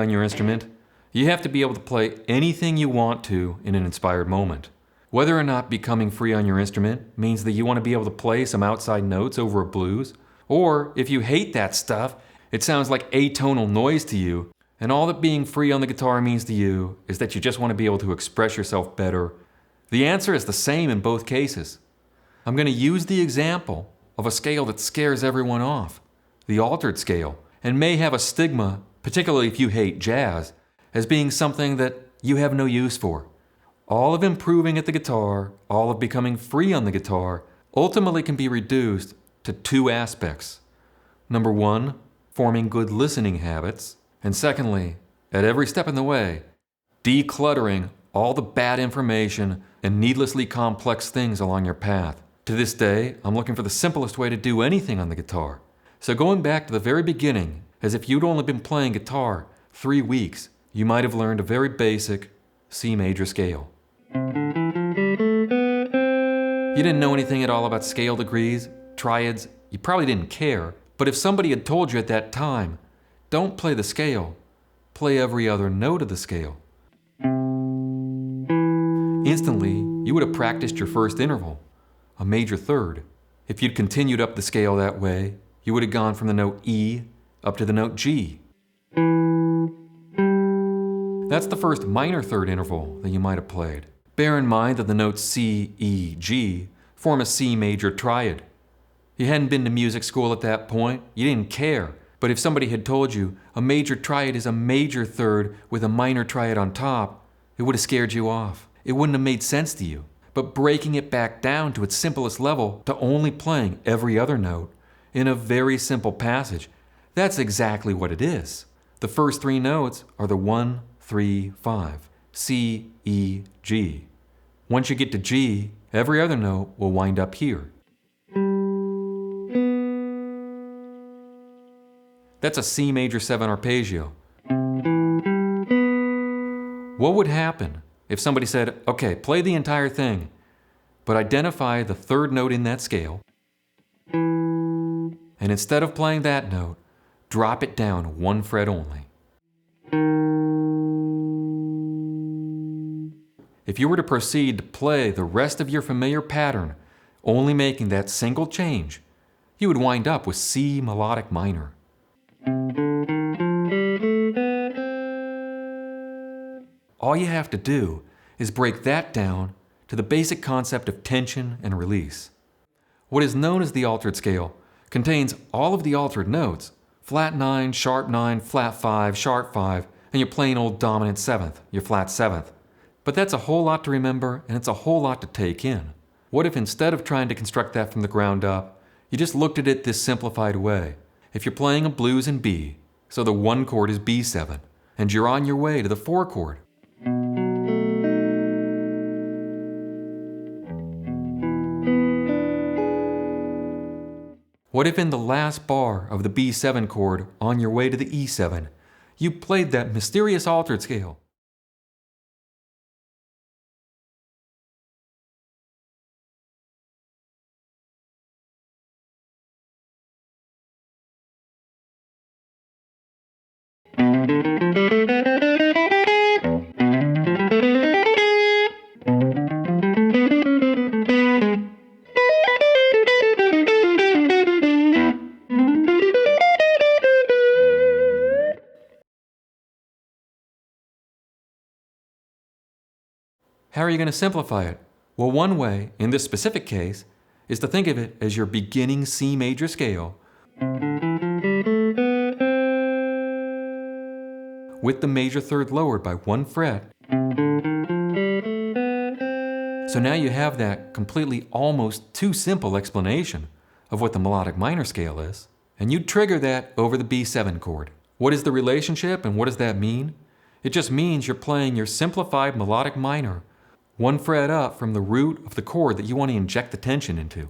on your instrument, you have to be able to play anything you want to in an inspired moment. Whether or not becoming free on your instrument means that you want to be able to play some outside notes over a blues, or if you hate that stuff, it sounds like atonal noise to you, and all that being free on the guitar means to you is that you just want to be able to express yourself better, the answer is the same in both cases. I'm going to use the example of a scale that scares everyone off, the altered scale, and may have a stigma, particularly if you hate jazz, as being something that you have no use for. All of improving at the guitar, all of becoming free on the guitar, ultimately can be reduced to two aspects. Number one, forming good listening habits, and secondly, at every step in the way, decluttering all the bad information and needlessly complex things along your path. To this day, I'm looking for the simplest way to do anything on the guitar. So going back to the very beginning, as if you'd only been playing guitar 3 weeks, you might have learned a very basic C major scale. You didn't know anything at all about scale degrees, triads, you probably didn't care, but if somebody had told you at that time, don't play the scale, play every other note of the scale, instantly, you would have practiced your first interval, a major third. If you'd continued up the scale that way, you would have gone from the note E up to the note G. That's the first minor third interval that you might have played. Bear in mind that the notes C, E, G form a C major triad. You hadn't been to music school at that point, you didn't care. But if somebody had told you a major triad is a major third with a minor triad on top, it would have scared you off. It wouldn't have made sense to you. But breaking it back down to its simplest level to only playing every other note in a very simple passage, that's exactly what it is. The first 3 notes are the 1, 3, 5, C, E, G. Once you get to G, every other note will wind up here. That's a C major 7 arpeggio. What would happen if somebody said, okay, play the entire thing, but identify the third note in that scale, and instead of playing that note, drop it down 1 fret only? If you were to proceed to play the rest of your familiar pattern, only making that single change, you would wind up with C melodic minor. All you have to do is break that down to the basic concept of tension and release. What is known as the altered scale contains all of the altered notes, flat 9, sharp 9, flat 5, sharp 5, and your plain old dominant 7th, your flat 7th. But that's a whole lot to remember, and it's a whole lot to take in. What if instead of trying to construct that from the ground up, you just looked at it this simplified way? If you're playing a blues in B, so the 1 chord is B7, and you're on your way to the 4 chord. What if in the last bar of the B7 chord on your way to the E7, you played that mysterious altered scale? How are you going to simplify it? Well, one way, in this specific case, is to think of it as your beginning C major scale with the major third lowered by 1 fret. So now you have that completely almost too simple explanation of what the melodic minor scale is, and you trigger that over the B7 chord. What is the relationship and what does that mean? It just means you're playing your simplified melodic minor 1 fret up from the root of the chord that you want to inject the tension into.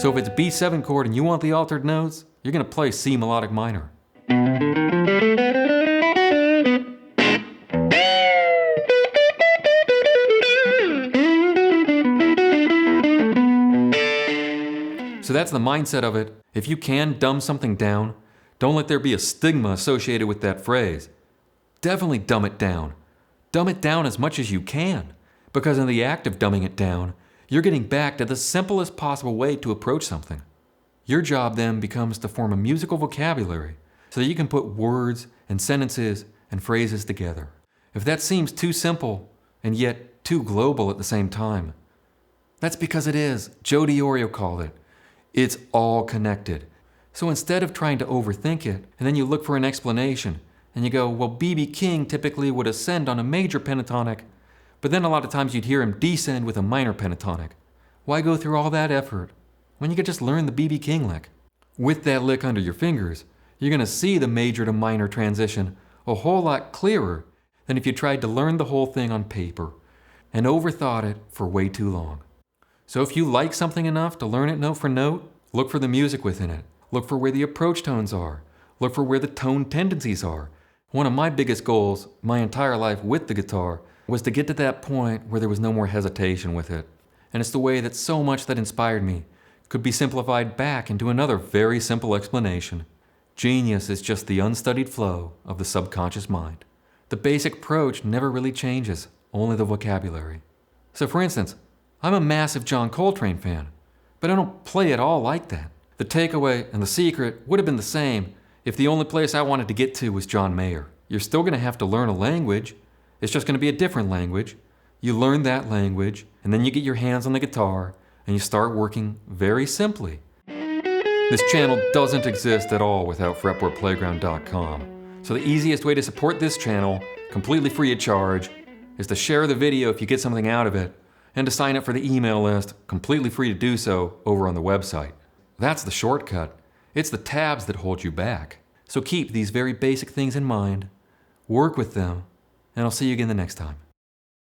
So if it's B7 chord and you want the altered notes, you're going to play C melodic minor. So that's the mindset of it. If you can dumb something down, don't let there be a stigma associated with that phrase. Definitely dumb it down. Dumb it down as much as you can, because in the act of dumbing it down, you're getting back to the simplest possible way to approach something. Your job then becomes to form a musical vocabulary so that you can put words and sentences and phrases together. If that seems too simple and yet too global at the same time, that's because it is. Joe DiOrio called it. It's all connected. So instead of trying to overthink it, and then you look for an explanation, and you go, well, B.B. King typically would ascend on a major pentatonic, but then a lot of times you'd hear him descend with a minor pentatonic. Why go through all that effort when you could just learn the B.B. King lick? With that lick under your fingers, you're going to see the major to minor transition a whole lot clearer than if you tried to learn the whole thing on paper and overthought it for way too long. So if you like something enough to learn it note for note, look for the music within it. Look for where the approach tones are. Look for where the tone tendencies are. One of my biggest goals my entire life with the guitar was to get to that point where there was no more hesitation with it. And it's the way that so much that inspired me could be simplified back into another very simple explanation. Genius is just the unstudied flow of the subconscious mind. The basic approach never really changes, only the vocabulary. So for instance, I'm a massive John Coltrane fan, but I don't play at all like that. The takeaway and the secret would have been the same if the only place I wanted to get to was John Mayer. You're still going to have to learn a language. It's just going to be a different language. You learn that language, and then you get your hands on the guitar, and you start working very simply. This channel doesn't exist at all without fretboardplayground.com. So the easiest way to support this channel, completely free of charge, is to share the video if you get something out of it, and to sign up for the email list, completely free to do so, over on the website. That's the shortcut. It's the tabs that hold you back. So keep these very basic things in mind, work with them, and I'll see you again the next time.